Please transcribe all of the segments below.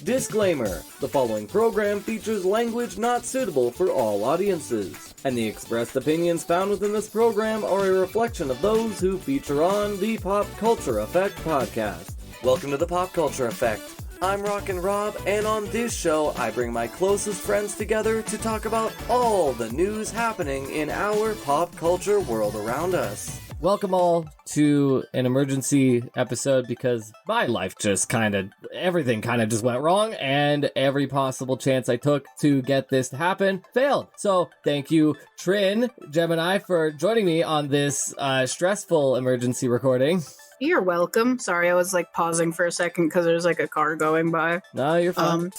Disclaimer: the following program features language not suitable for all audiences, and the expressed opinions found within this program are a reflection of those who feature on the PopCulture Effect podcast. Welcome to the PopCulture Effect. I'm Rockin Rob, and on this show, I bring my closest friends together to talk about all the news happening in our pop culture world around us. Welcome all to an emergency episode because my life just everything just went wrong, and every possible chance I took to get this to happen failed. So thank you, Gemini, for joining me on this stressful emergency recording. You're welcome. Sorry, I was pausing for a second because there's a car going by. No, you're fine.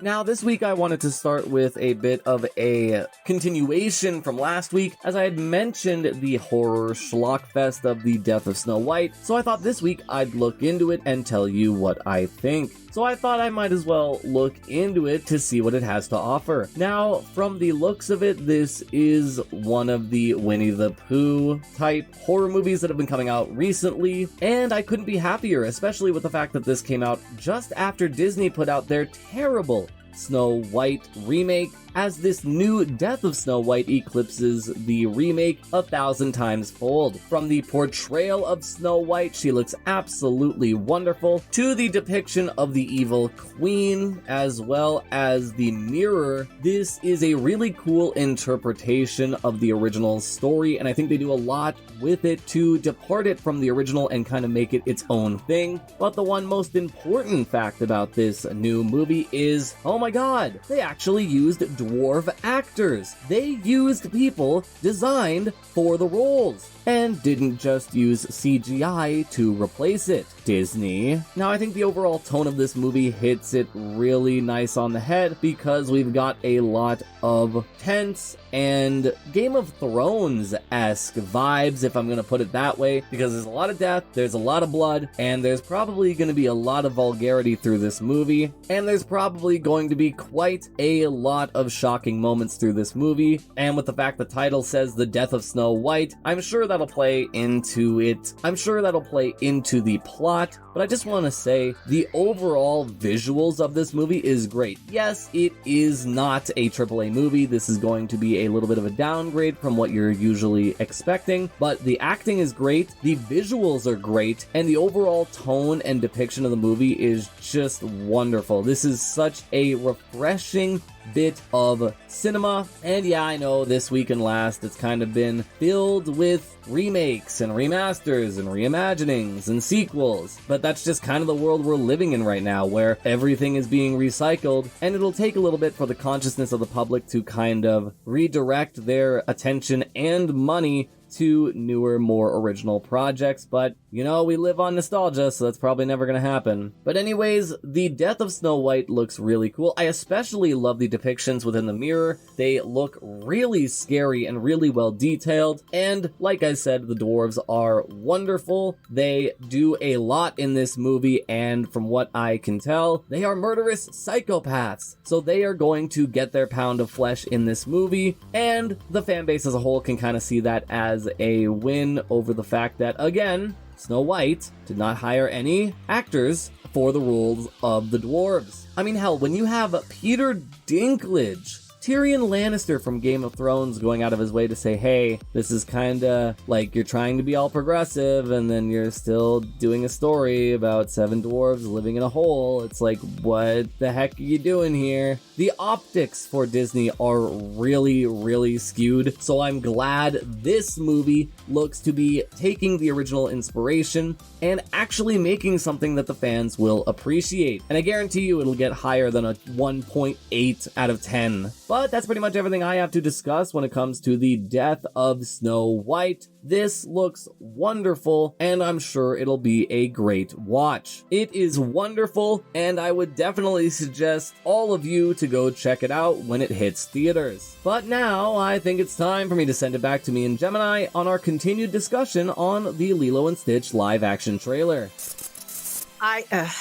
Now, this week I wanted to start with a bit of a continuation from last week, as I had mentioned the horror schlockfest of the death of Snow White, so I thought this week I'd look into it and tell you what I think. So I thought I might as well look into it to see what it has to offer. Now, from the looks of it, this is one of the Winnie the Pooh type horror movies that have been coming out recently, and I couldn't be happier, especially with the fact that this came out just after Disney put out their terrible Snow White remake, as this new Death of Snow White eclipses the remake 1,000 times fold. From the portrayal of Snow White, she looks absolutely wonderful, to the depiction of the evil queen, as well as the mirror. This is a really cool interpretation of the original story, and I think they do a lot with it to depart it from the original and kind of make it its own thing. But the one most important fact about this new movie is, oh my god, they actually used dwarf actors. They used people designed for the roles and didn't just use CGI to replace it. Disney. Now, I think the overall tone of this movie hits it really nice on the head because we've got a lot of tense and Game of Thrones-esque vibes, if I'm going to put it that way, because there's a lot of death, there's a lot of blood, and there's probably going to be a lot of vulgarity through this movie, and there's probably going to be quite a lot of shocking moments through this movie, and with the fact the title says The Death of Snow White, I'm sure that'll play into it. I'm sure that'll play into the plot, but I just want to say the overall visuals of this movie is great. Yes, it is not a AAA movie. This is going to be a little bit of a downgrade from what you're usually expecting, but the acting is great, the visuals are great, and the overall tone and depiction of the movie is just wonderful. This is such a refreshing bit of cinema, and yeah, I know this week and last it's kind of been filled with remakes and remasters and reimaginings and sequels, but that's just kind of the world we're living in right now, where everything is being recycled, and it'll take a little bit for the consciousness of the public to kind of redirect their attention and money to newer, more original projects, but you know, we live on nostalgia, so that's probably never gonna happen. But anyways, the Death of Snow White looks really cool. I especially love the depictions within the mirror. They look really scary and really well detailed, and like I said, the dwarves are wonderful. They do a lot in this movie, and from what I can tell, they are murderous psychopaths, so they are going to get their pound of flesh in this movie, and the fan base as a whole can kind of see that as a win over the fact that, again, Snow White did not hire any actors for the roles of the dwarves. I mean, hell, when you have Peter Dinklage, Tyrion Lannister from Game of Thrones, going out of his way to say, hey, this is kinda like you're trying to be all progressive and then you're still doing a story about 7 dwarves living in a hole. It's like, what the heck are you doing here? The optics for Disney are really, really skewed, so I'm glad this movie looks to be taking the original inspiration and actually making something that the fans will appreciate. And I guarantee you it'll get higher than a 1.8 out of 10. But that's pretty much everything I have to discuss when it comes to the Death of Snow White. This looks wonderful, and I'm sure it'll be a great watch. It is wonderful, and I would definitely suggest all of you to go check it out when it hits theaters. But now, I think it's time for me to send it back to me and Gemini on our continued discussion on the Lilo and Stitch live-action trailer.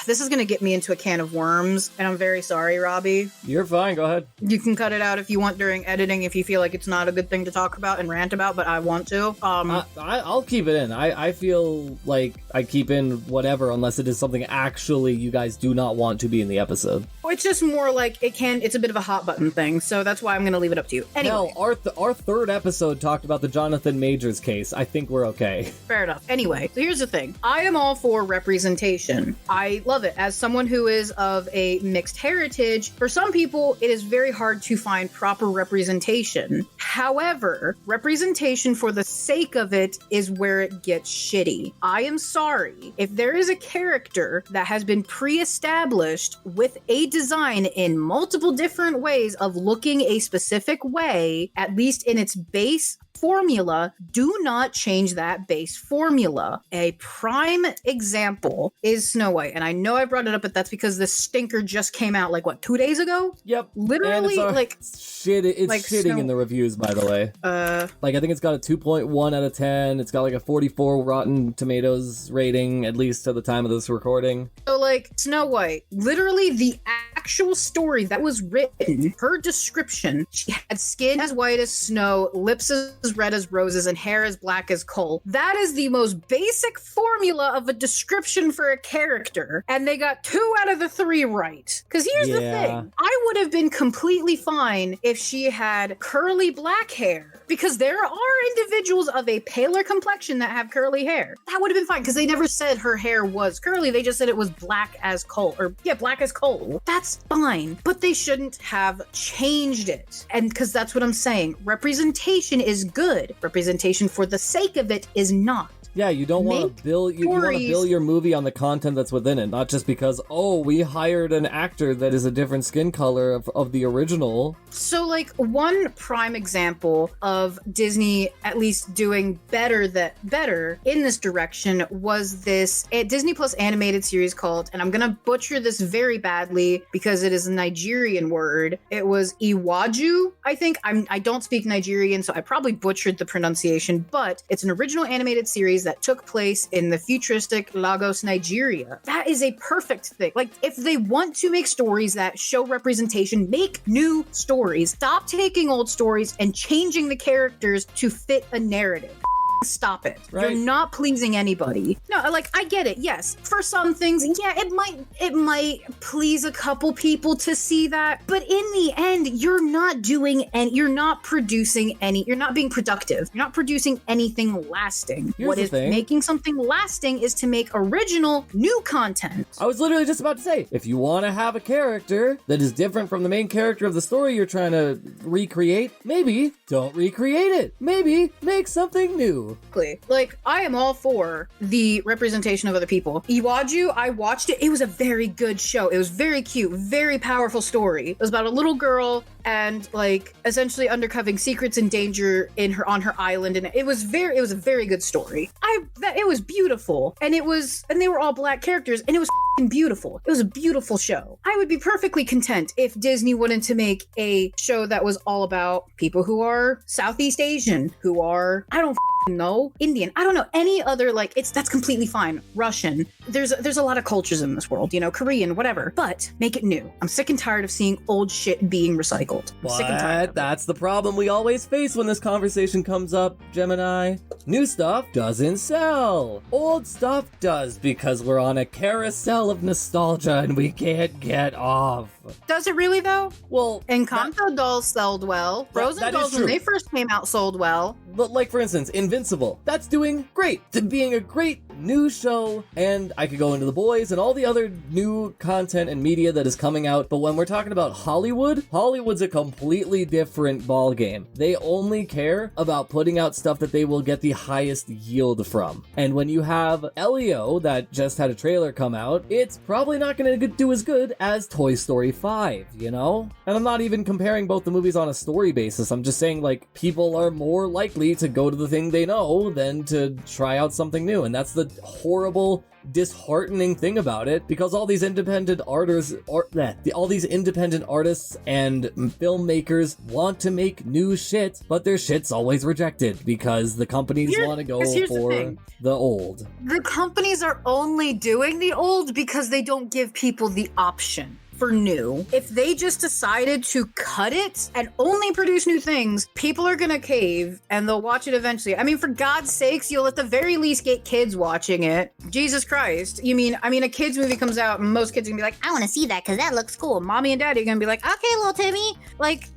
This is gonna get me into a can of worms, and I'm very sorry, Robbie. You're fine. Go ahead. You can cut it out if you want during editing if you feel like it's not a good thing to talk about and rant about, but I want to. I'll keep it in. I feel like I keep in whatever unless it is something actually you guys do not want to be in the episode. It's just more like it's a bit of a hot button thing, so that's why I'm going to leave it up to you. Anyway. Hell, our third episode talked about the Jonathan Majors case. I think we're okay. Fair enough. Anyway, so here's the thing. I am all for representation. I love it. As someone who is of a mixed heritage, for some people, it is very hard to find proper representation. However, representation for the sake of it is where it gets shitty. I am sorry. If there is a character that has been pre-established with a design in multiple different ways of looking a specific way, at least in its base formula, do not change that base formula. A prime example is Snow White, and I know I brought it up, but that's because this stinker just came out 2 days ago. Yep, literally it's shitting in the reviews, by the way. I think it's got a 2.1 out of 10. It's got a 44 Rotten Tomatoes rating, at least to the time of this recording. So Snow White, literally the actual story that was written, her description, she had skin as white as snow, lips as red as roses, and hair as black as coal. That is the most basic formula of a description for a character, and they got 2 out of the 3 right. Because here's the thing, I would have been completely fine if she had curly black hair, because there are individuals of a paler complexion that have curly hair. That would have been fine, because they never said her hair was curly, they just said it was black as coal, black as coal. That's fine, but they shouldn't have changed it. And because that's what I'm saying, representation is good. Representation for the sake of it is not. Yeah, you don't want to build you want to build your movie on the content that's within it, not just because, we hired an actor that is a different skin color of the original. So one prime example of Disney at least doing better in this direction was this Disney Plus animated series called, and I'm gonna butcher this very badly because it is a Nigerian word. It was Iwaju, I think. I don't speak Nigerian, so I probably butchered the pronunciation, but it's an original animated series that took place in the futuristic Lagos, Nigeria. That is a perfect thing. If they want to make stories that show representation, make new stories. Stop taking old stories and changing the characters to fit a narrative. Stop it. Right. You're not pleasing anybody. No, I get it. Yes. For some things, yeah, it might please a couple people to see that, but in the end, you're not being productive. You're not producing anything lasting. What is making something lasting is to make original new content. I was literally just about to say, if you want to have a character that is different from the main character of the story you're trying to recreate, maybe don't recreate it. Maybe make something new. I am all for the representation of other people. Iwaju, I watched it. It was a very good show. It was very cute, very powerful story. It was about a little girl and essentially undercovering secrets and danger on her island, and it was a very good story. It was beautiful, and they were all black characters, and it was beautiful. It was a beautiful show. I would be perfectly content if Disney wanted to make a show that was all about people who are Southeast Asian, who are, I don't know, Indian, I don't know, any other, that's completely fine. Russian. There's a lot of cultures in this world, Korean, whatever, but make it new. I'm sick and tired of seeing old shit being recycled. Sick and tired. That's the problem we always face when this conversation comes up, Gemini. New stuff doesn't sell. Old stuff does, because we're on a carousel of nostalgia and we can't get off. Does it really, though? Well, Encanto dolls sold well. Frozen dolls, when they first came out, sold well. But for instance, Invincible, that's doing great. To being a great new show, and I could go into The Boys and all the other new content and media that is coming out, but when we're talking about Hollywood's a completely different ballgame. They only care about putting out stuff that they will get the highest yield from. And when you have Elio that just had a trailer come out, it's probably not going to do as good as Toy Story 5, And I'm not even comparing both the movies on a story basis. I'm just saying, people are more likely to go to the thing they know than to try out something new. And that's the the horrible, disheartening thing about it, because all these independent artists and filmmakers want to make new shit, but their shit's always rejected because the companies want to go for the old. The companies are only doing the old because they don't give people the option for new. If they just decided to cut it and only produce new things, people are gonna cave and they'll watch it eventually. I mean, for God's sakes, you'll at the very least get kids watching it. Jesus Christ. I mean, a kid's movie comes out and most kids are gonna be like, I wanna see that because that looks cool. Mommy and daddy are gonna be like, okay, little Timmy. Like,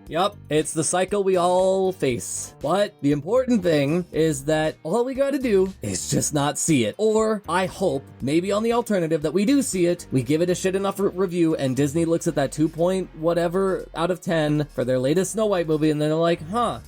Yup, it's the cycle we all face. But the important thing is that all we gotta do is just not see it. Or, I hope, maybe on the alternative that we do see it, we give it a shit enough review, and Disney looks at that 2 point whatever out of 10 for their latest Snow White movie, and then they're like,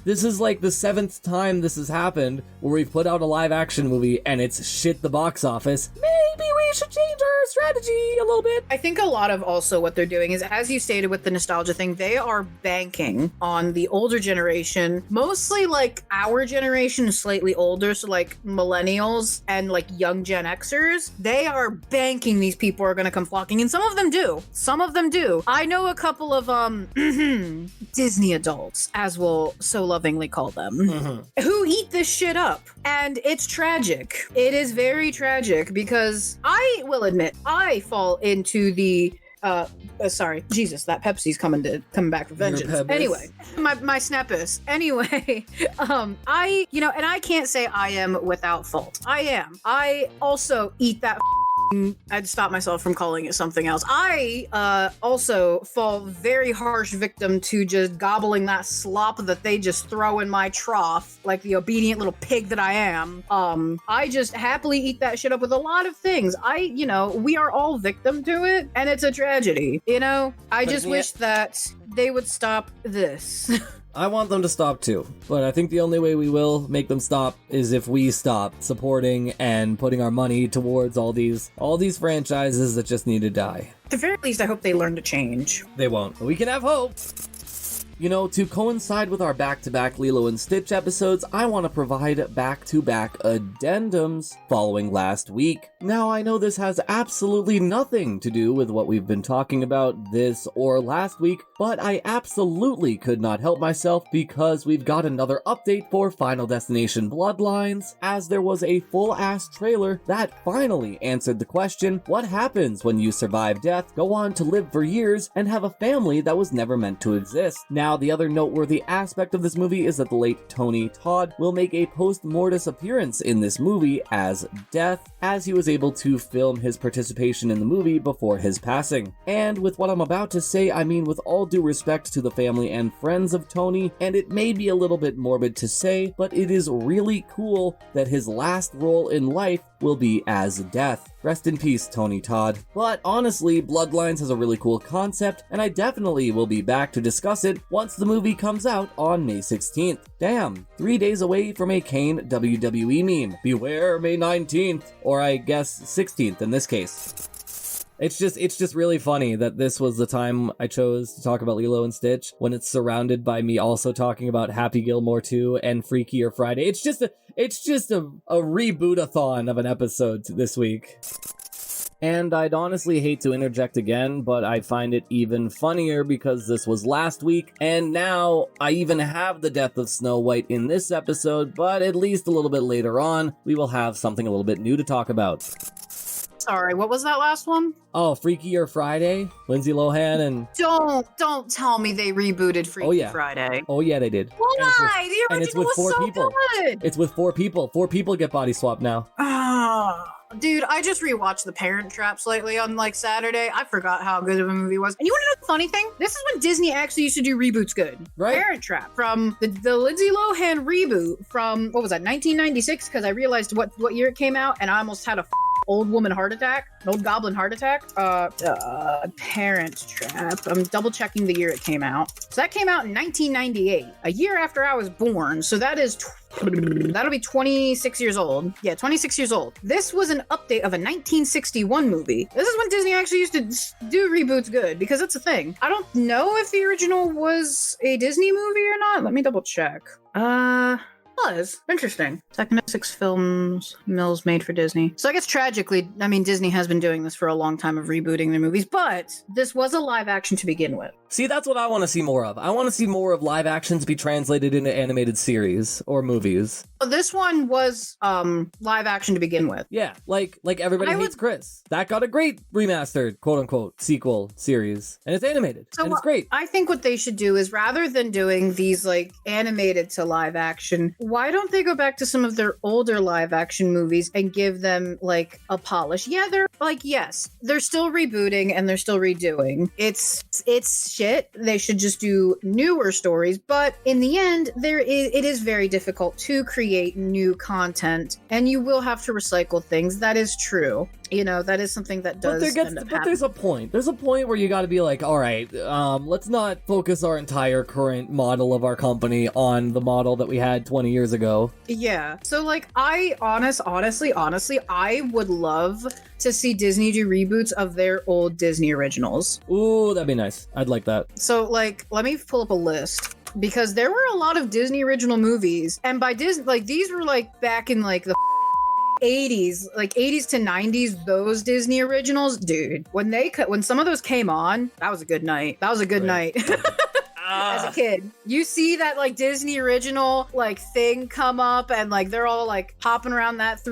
this is like the 7th time this has happened where we've put out a live action movie and it's shit the box office. Maybe we should change our strategy a little bit. I think a lot of also what they're doing is, as you stated with the nostalgia thing, they are banking on the older generation, mostly like our generation, slightly older, so like millennials and like young Gen Xers. They are banking these people are going to come flocking, and some of them do. I know a couple of Disney adults, as we'll so lovingly call them, who eat this shit up, and it's tragic. It is very tragic because I will admit I fall into the sorry, Jesus, that Pepsi's coming back for vengeance. Anyway, my Snappus. Anyway, and I can't say I am without fault. I am. I also eat that. I'd stop myself from calling it something else. I also fall very harsh victim to just gobbling that slop that they just throw in my trough, like the obedient little pig that I am. I just happily eat that shit up with a lot of things. We are all victim to it, and it's a tragedy. I just wish that they would stop this. I want them to stop too, but I think the only way we will make them stop is if we stop supporting and putting our money towards all these franchises that just need to die. At the very least, I hope they learn to change. They won't, but we can have hope. To coincide with our back-to-back Lilo and Stitch episodes, I want to provide back-to-back addendums following last week. Now, I know this has absolutely nothing to do with what we've been talking about this or last week, but I absolutely could not help myself because we've got another update for Final Destination Bloodlines, as there was a full-ass trailer that finally answered the question, what happens when you survive death, go on to live for years, and have a family that was never meant to exist? Now, the other noteworthy aspect of this movie is that the late Tony Todd will make a post-mortis appearance in this movie as Death, as he was able to film his participation in the movie before his passing. And with what I'm about to say, I mean with all due respect to the family and friends of Tony, and it may be a little bit morbid to say, but it is really cool that his last role in life will be as Death. Rest in peace, Tony Todd. But honestly, Bloodlines has a really cool concept, and I definitely will be back to discuss it once the movie comes out on May 16th. Damn, 3 days away from a Kane WWE meme. Beware May 19th, or I guess 16th in this case. It's just really funny that this was the time I chose to talk about Lilo and Stitch when it's surrounded by me also talking about Happy Gilmore 2 and Freakier Friday. It's just a reboot-a-thon of an episode this week. And I'd honestly hate to interject again, but I find it even funnier because this was last week, and now I even have the death of Snow White in this episode, but at least a little bit later on, we will have something a little bit new to talk about. Sorry, what was that last one? Oh, Freakier Friday? Lindsay Lohan and... Don't tell me they rebooted Freaky Friday. Oh yeah, they did. Why? The original was so good. It's with 4 people. 4 people get body swapped now. Dude, I just rewatched The Parent Trap slightly on Saturday. I forgot how good of a movie it was. And you want to know the funny thing? This is when Disney actually used to do reboots good. Right. Parent Trap from the Lindsay Lohan reboot from, what was that, 1996? Because I realized what year it came out, and I almost had a old woman heart attack, an old goblin heart attack. Parent Trap. I'm double checking the year it came out. So that came out in 1998, a year after I was born. So that'll be 26 years old. Yeah, 26 years old. This was an update of a 1961 movie. This is when Disney actually used to do reboots good, because that's a thing. I don't know if the original was a Disney movie or not. Let me double check. Was. Interesting. Second of 6 films Mills made for Disney. So I guess tragically, I mean, Disney has been doing this for a long time of rebooting their movies, but this was a live action to begin with. See, that's what I want to see more of. I want to see more of live actions be translated into animated series or movies. This one was live action to begin with. Yeah, like Everybody Hates Chris. That got a great remastered, quote-unquote, sequel series. And it's animated, and it's great. I think what they should do is, rather than doing these, like, animated to live action, why don't they go back to some of their older live action movies and give them, like, a polish? Yeah, they're, like, yes, they're still rebooting and they're still redoing. It's shit. They should just do newer stories, but in the end, it is very difficult to create new content, and you will have to recycle things. That is true. You know, that is something that does end up but there's a point. There's a point where you got to be like, all right, let's not focus our entire current model of our company on the model that we had 20 years ago. Yeah. So, like, I honestly, I would love to see Disney do reboots of their old Disney originals. Ooh, that'd be nice. I'd like that. So, like, let me pull up a list. Because there were a lot of Disney original movies, and by Disney, like, these were, like, back in, like, the 80s, like 80s to 90s, those Disney originals, dude, when some of those came on, that was a good night. That was a good night. As a kid, you see that, like, Disney original, like, thing come up, and, like, they're all, like, hopping around that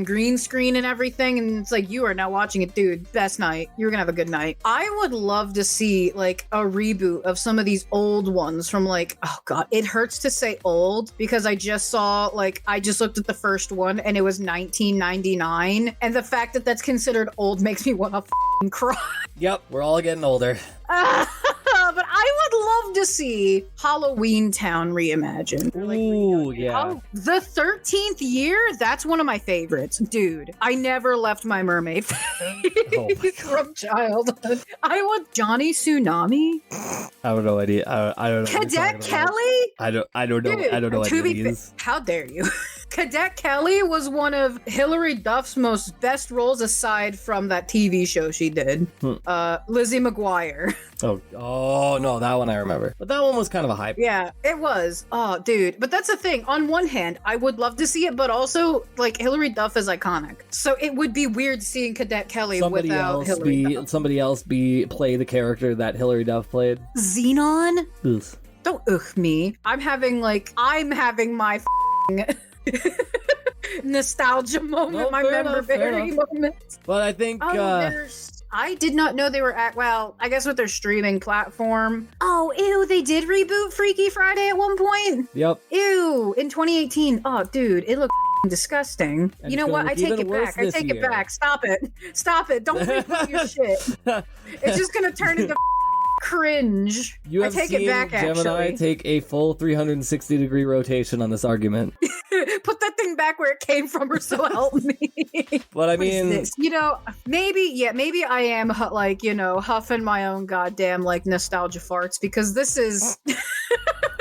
green screen and everything, and it's like, you are now watching it, dude. Best night. You're gonna have a good night. I would love to see, like, a reboot of some of these old ones from, like, oh god, it hurts to say old because I just looked at the first one and it was 1999, and the fact that that's considered old makes me want to cry. Yep, we're all getting older. But I would love to see Halloween Town reimagined. Ooh, yeah. The 13th year? That's one of my favorites. Dude, I never left my mermaid phase from childhood. I want Johnny Tsunami. I have no idea. I don't know. Cadet Kelly? I don't know. Dude, I don't know what it is. How dare you? Cadet Kelly was one of Hilary Duff's most best roles, aside from that TV show she did. Lizzie McGuire. Oh no, that one I remember. But that one was kind of a hype. Yeah, it was. Oh, dude. But that's the thing. On one hand, I would love to see it, but also, like, Hilary Duff is iconic. So it would be weird seeing Cadet Kelly without Hilary Duff. Somebody else play the character that Hilary Duff played. Xenon? Oof. Don't me. I'm having my nostalgia moment, my memorabilia moment. But I think I did not know they were I guess with their streaming platform. Oh, ew, they did reboot Freaky Friday at one point? Yep. Ew, in 2018. Oh, dude, it looked disgusting. And you know what? I take it back. I take it back. Stop it. Don't reboot your shit. It's just gonna turn into cringe. You have seen Gemini take a full 360-degree rotation on this argument. Put that thing back where it came from, or so help me. But I mean, you know, maybe I am huffing my own goddamn, like, nostalgia farts, because this is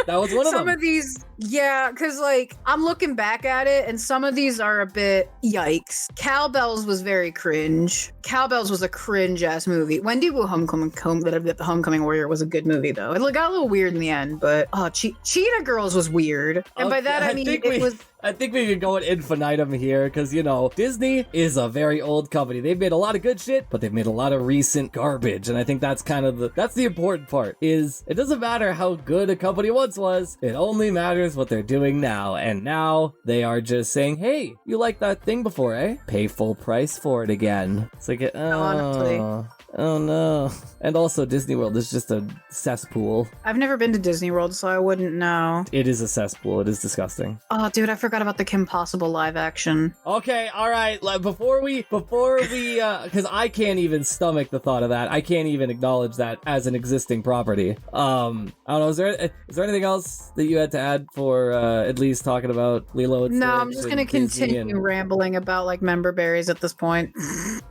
that was one of them. Some of these, yeah, because, like, I'm looking back at it, and some of these are a bit yikes. Cowbells was very cringe. Cowbells was a cringe ass movie. Wendy Wu The Homecoming Warrior was a good movie, though. It got a little weird in the end, but Cheetah Girls was weird, and by that I mean it was. I think we could go at infinitum here, because, you know, Disney is a very old company. They've made a lot of good shit, but they've made a lot of recent garbage, and I think that's kind of that's the important part, is it doesn't matter how good a company once was, it only matters what they're doing now, and now they are just saying, hey, you liked that thing before, eh? Pay full price for it again. It's like, honestly. Oh no. And also, Disney World is just a cesspool. I've never been to Disney World, so I wouldn't know. It is a cesspool. It is disgusting. Oh, dude, I forgot about the Kim Possible live action. Okay, all right. Before we, because I can't even stomach the thought of that. I can't even acknowledge that as an existing property. I don't know. Is there anything else that you had to add for at least talking about Lilo and Stitch? No, I'm just going to continue rambling about, like, member berries at this point.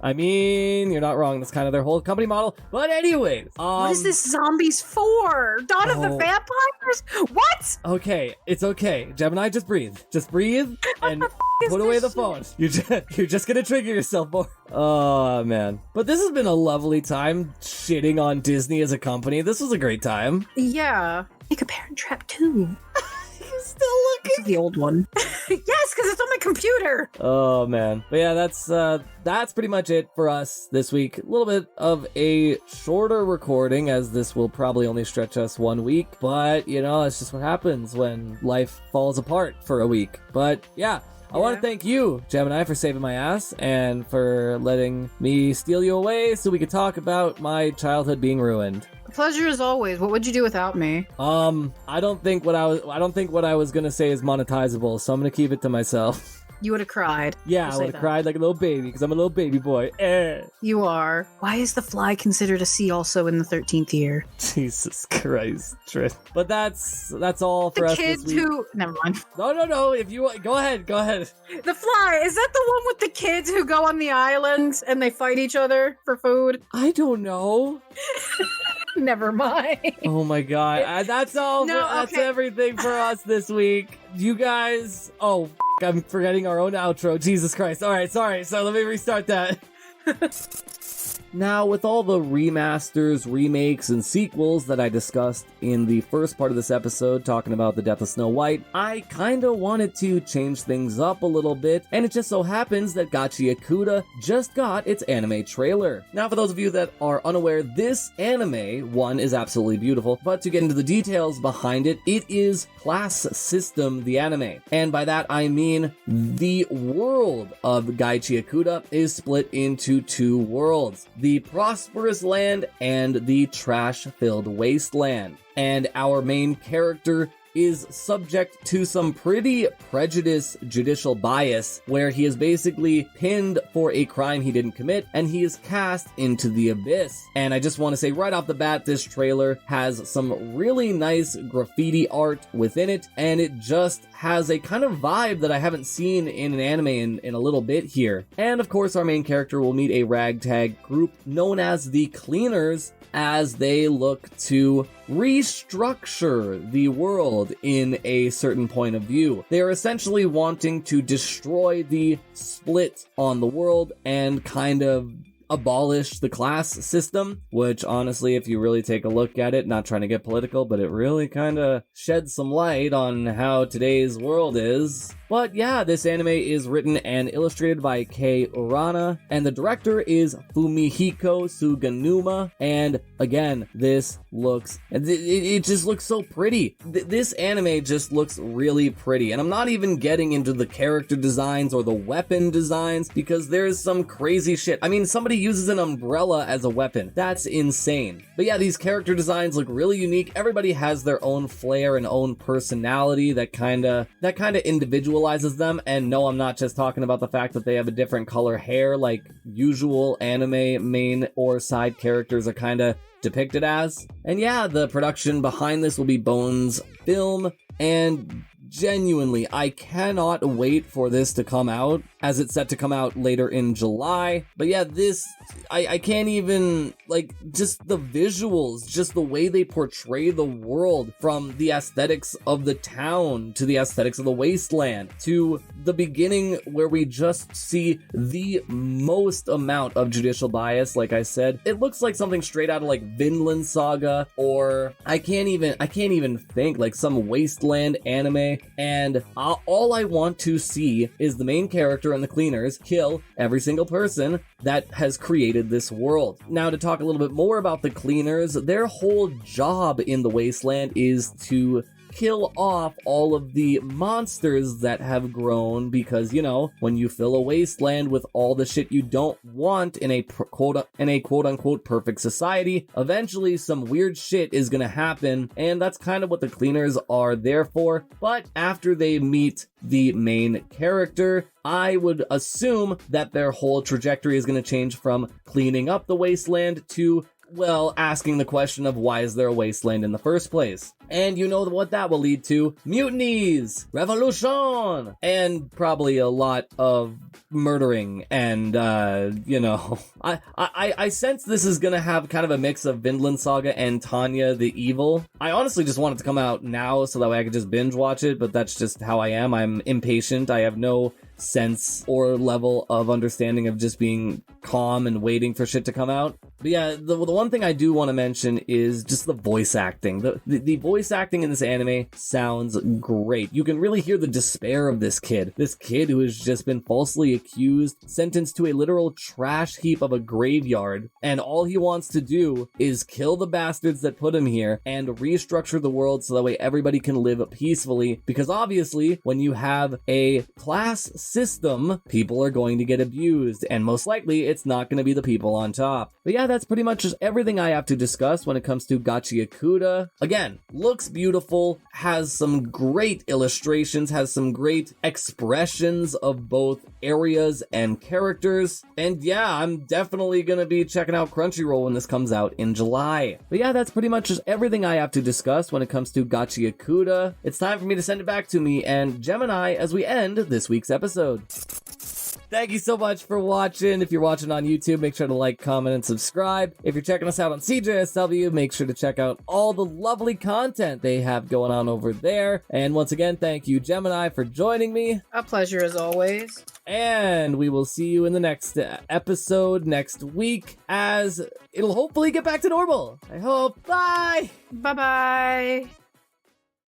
I mean, you're not wrong. That's kind of their whole company model. But anyways, what is this Zombies for? Dawn of the Vampires? What? Okay, it's okay. Gemini, just breathe. Just breathe and put away the phone. You're just gonna trigger yourself more. Oh man. But this has been a lovely time shitting on Disney as a company. This was a great time. Yeah. Make a Parent Trap too. still looking? This is the old one. Yes, because it's on my computer. Oh man. But yeah, that's pretty much it for us this week. A little bit of a shorter recording, as this will probably only stretch us 1 week. But, you know, it's just what happens when life falls apart for a week. But yeah. I want to thank you, Gemini, for saving my ass and for letting me steal you away so we could talk about my childhood being ruined. The pleasure as always. What would you do without me? I don't think what I was gonna say is monetizable, so I'm gonna keep it to myself. You would have cried. Yeah, I would have cried like a little baby because I'm a little baby boy. You are. Why is the fly considered a sea also in the 13th year? Jesus Christ, Trit. But that's all for us this week. The kids who... Never mind. No. If you want, go ahead. The fly, is that the one with the kids who go on the island and they fight each other for food? I don't know. Never mind. Oh my god. That's all. That's everything for us this week. You guys... Oh, I'm forgetting our own outro. Jesus Christ. All right, sorry. So let me restart that. Now, with all the remasters, remakes, and sequels that I discussed in the first part of this episode, talking about the death of Snow White, I kinda wanted to change things up a little bit, and it just so happens that Gachiakuta just got its anime trailer. Now, for those of you that are unaware, this anime, one, is absolutely beautiful, but to get into the details behind it, it is Class System, the anime. And by that, I mean the world of Gachiakuta is split into two worlds. The prosperous land and the trash-filled wasteland. And our main character is subject to some pretty prejudiced judicial bias, where he is basically pinned for a crime he didn't commit, and he is cast into the abyss. And I just want to say right off the bat, this trailer has some really nice graffiti art within it, and it just has a kind of vibe that I haven't seen in an anime in a little bit here. And of course, our main character will meet a ragtag group known as the Cleaners, as they look to restructure the world in a certain point of view. They are essentially wanting to destroy the split on the world and kind of abolish the class system, which honestly, if you really take a look at it, not trying to get political, but it really kind of sheds some light on how today's world is. But yeah, this anime is written and illustrated by Kei Urana, and the director is Fumihiko Suganuma, and again, this looks, it just looks so pretty. This anime just looks really pretty, and I'm not even getting into the character designs or the weapon designs, because there's some crazy shit. I mean, somebody uses an umbrella as a weapon. That's insane. But yeah, these character designs look really unique. Everybody has their own flair and own personality that kind of individualizes them. And no, I'm not just talking about the fact that they have a different color hair like usual anime main or side characters are kind of depicted as. And yeah, the production behind this will be Bones Film, and genuinely, I cannot wait for this to come out, as it's set to come out later in July. But yeah, this, I can't even, like, just the visuals, just the way they portray the world, from the aesthetics of the town, to the aesthetics of the wasteland, to the beginning where we just see the most amount of judicial bias, like I said. It looks like something straight out of, like, Vinland Saga, or I can't even think, like, some wasteland anime. And all I want to see is the main character and the Cleaners kill every single person that has created this world. Now, to talk a little bit more about the Cleaners, their whole job in the wasteland is to kill off all of the monsters that have grown, because, you know, when you fill a wasteland with all the shit you don't want in a quote-unquote perfect society, eventually some weird shit is gonna happen, and that's kind of what the Cleaners are there for. But after they meet the main character, I would assume that their whole trajectory is gonna change from cleaning up the wasteland to, well, asking the question of why is there a wasteland in the first place? And you know what that will lead to? Mutinies, revolution, and probably a lot of murdering. And, you know, I sense this is gonna have kind of a mix of Vinland Saga and Tanya the Evil. I honestly just want it to come out now so that way I could just binge watch it, but that's just how I am. I'm impatient. I have no sense or level of understanding of just being calm and waiting for shit to come out. But yeah, the one thing I do want to mention is just the voice acting. The voice acting in this anime sounds great. You can really hear the despair of this kid who has just been falsely accused, sentenced to a literal trash heap of a graveyard, and all he wants to do is kill the bastards that put him here and restructure the world so that way everybody can live peacefully, because obviously when you have a class system, people are going to get abused, and most likely it's not going to be the people on top. But yeah, that's pretty much just everything I have to discuss when it comes to Gachiakuta. Again, looks beautiful, has some great illustrations, has some great expressions of both areas and characters, and yeah, I'm definitely gonna be checking out Crunchyroll when this comes out in July. But yeah, that's pretty much just everything I have to discuss when it comes to Gachiakuta. It's time for me to send it back to me and Gemini as we end this week's episode. Thank you so much for watching. If you're watching on YouTube, make sure to like, comment, and subscribe. If you're checking us out on CJSW, make sure to check out all the lovely content they have going on over there. And once again, thank you, Gemini, for joining me. A pleasure as always. And we will see you in the next episode next week as it'll hopefully get back to normal. I hope. Bye! Bye-bye.